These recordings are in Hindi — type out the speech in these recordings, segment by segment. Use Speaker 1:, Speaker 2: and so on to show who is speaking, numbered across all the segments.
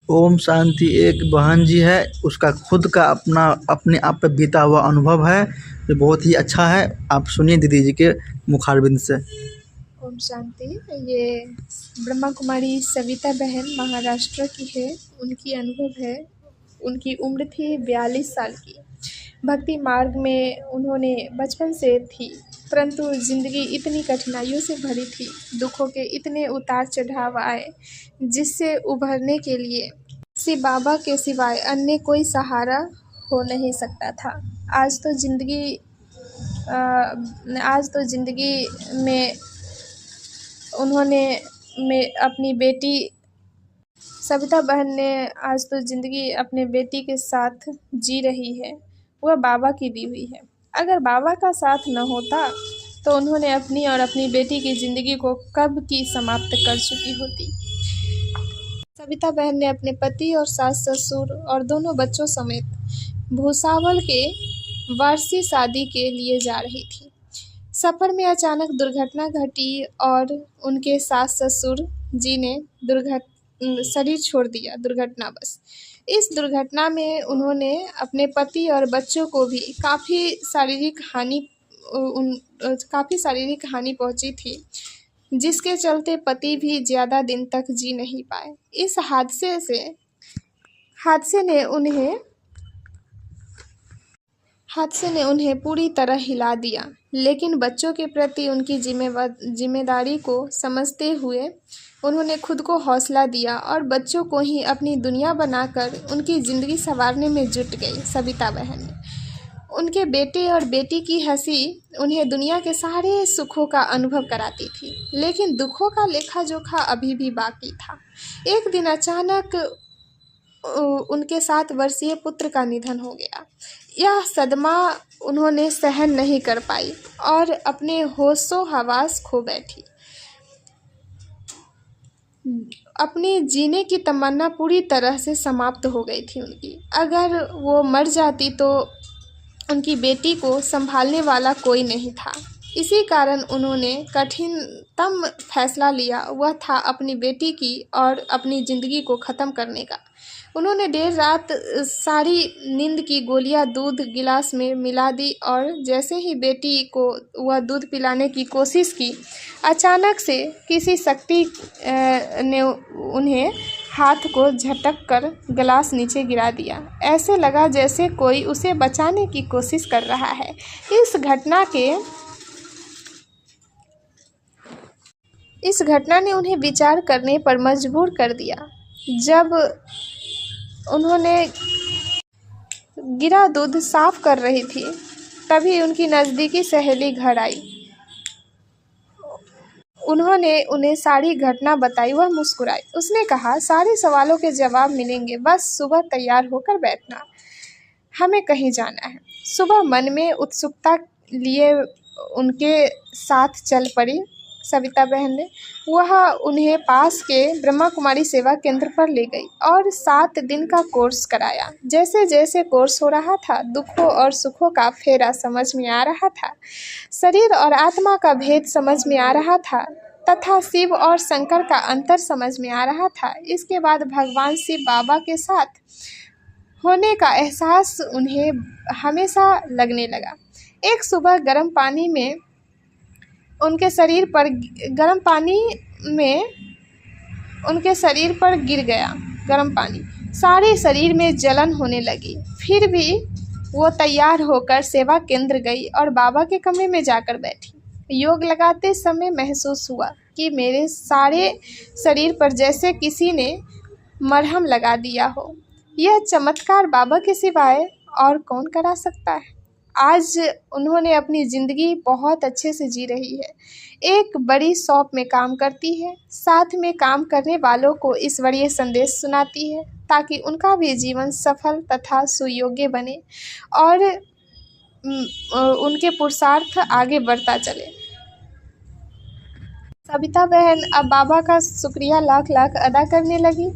Speaker 1: ओम शांति। एक बहन जी है, उसका खुद का अपने आप पे बीता हुआ अनुभव है जो बहुत ही अच्छा है। आप सुनिए दीदी जी के मुखारबिंद से।
Speaker 2: ओम शांति। ये ब्रह्मा कुमारी सविता बहन महाराष्ट्र की है। उनकी अनुभव है। उनकी उम्र थी 42 साल की। भक्ति मार्ग में उन्होंने बचपन से थी, परंतु ज़िंदगी इतनी कठिनाइयों से भरी थी, दुखों के इतने उतार चढ़ाव आए, जिससे उभरने के लिए शिव बाबा के सिवाय अन्य कोई सहारा हो नहीं सकता था। आज तो ज़िंदगी में उन्होंने अपनी बेटी सविता बहन ने आज तो ज़िंदगी अपने बेटी के साथ जी रही है। वह बाबा की दी हुई है। अगर बाबा का साथ न होता तो उन्होंने अपनी और अपनी बेटी की ज़िंदगी को कब की समाप्त कर चुकी होती। सविता बहन ने अपने पति और सास ससुर और दोनों बच्चों समेत भूसावल के वारसी शादी के लिए जा रही थी। सफ़र में अचानक दुर्घटना घटी और उनके सास ससुर जी ने शरीर छोड़ दिया दुर्घटनावश। इस दुर्घटना में उन्होंने अपने पति और बच्चों को भी काफ़ी शारीरिक हानि पहुंची थी, जिसके चलते पति भी ज़्यादा दिन तक जी नहीं पाए। इस हादसे ने उन्हें पूरी तरह हिला दिया, लेकिन बच्चों के प्रति उनकी जिम्मेदारी को समझते हुए उन्होंने खुद को हौसला दिया और बच्चों को ही अपनी दुनिया बनाकर उनकी ज़िंदगी संवारने में जुट गई। सविता बहन उनके बेटे और बेटी की हंसी उन्हें दुनिया के सारे सुखों का अनुभव कराती थी, लेकिन दुखों का लेखा जोखा अभी भी बाकी था। एक दिन अचानक उनके 7 वर्षीय पुत्र का निधन हो गया। यह सदमा उन्होंने सहन नहीं कर पाई और अपने होशो हवास खो बैठी। अपनी जीने की तमन्ना पूरी तरह से समाप्त हो गई थी उनकी। अगर वो मर जाती तो उनकी बेटी को संभालने वाला कोई नहीं था। इसी कारण उन्होंने कठिनतम फैसला लिया, वह था अपनी बेटी की और अपनी ज़िंदगी को ख़त्म करने का। उन्होंने देर रात सारी नींद की गोलियां दूध गिलास में मिला दी और जैसे ही बेटी को वह दूध पिलाने की कोशिश की, अचानक से किसी शक्ति ने उन्हें हाथ को झटक कर गिलास नीचे गिरा दिया। ऐसे लगा जैसे कोई उसे बचाने की कोशिश कर रहा है। इस घटना ने उन्हें विचार करने पर मजबूर कर दिया। जब उन्होंने गिरा दूध साफ कर रही थी, तभी उनकी नज़दीकी सहेली घर आई। उन्होंने उन्हें सारी घटना बताई। वह मुस्कुराई। उसने कहा, सारे सवालों के जवाब मिलेंगे, बस सुबह तैयार होकर बैठना, हमें कहीं जाना है। सुबह मन में उत्सुकता लिए उनके साथ चल पड़ी सविता बहन ने। वह उन्हें पास के ब्रह्मा कुमारी सेवा केंद्र पर ले गई और 7 दिन का कोर्स कराया। जैसे जैसे कोर्स हो रहा था, दुखों और सुखों का फेरा समझ में आ रहा था, शरीर और आत्मा का भेद समझ में आ रहा था तथा शिव और शंकर का अंतर समझ में आ रहा था। इसके बाद भगवान शिव बाबा के साथ होने का एहसास उन्हें हमेशा लगने लगा। एक सुबह गर्म पानी में उनके शरीर पर गिर गया गर्म पानी। सारे शरीर में जलन होने लगी। फिर भी वो तैयार होकर सेवा केंद्र गई और बाबा के कमरे में जाकर बैठी। योग लगाते समय महसूस हुआ कि मेरे सारे शरीर पर जैसे किसी ने मरहम लगा दिया हो। यह चमत्कार बाबा के सिवाय और कौन करा सकता है। आज उन्होंने अपनी ज़िंदगी बहुत अच्छे से जी रही है। एक बड़ी शॉप में काम करती है, साथ में काम करने वालों को ईश्वरीय संदेश सुनाती है ताकि उनका भी जीवन सफल तथा सुयोग्य बने और उनके पुरुषार्थ आगे बढ़ता चले। सविता बहन अब बाबा का शुक्रिया लाख लाख अदा करने लगी।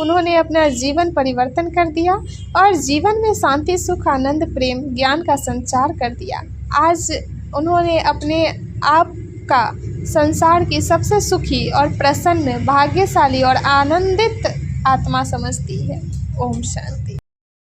Speaker 2: उन्होंने अपना जीवन परिवर्तन कर दिया और जीवन में शांति, सुख, आनंद, प्रेम, ज्ञान का संचार कर दिया। आज उन्होंने अपने आप का संसार की सबसे सुखी और प्रसन्न, भाग्यशाली और आनंदित आत्मा समझती है। ओम शांति।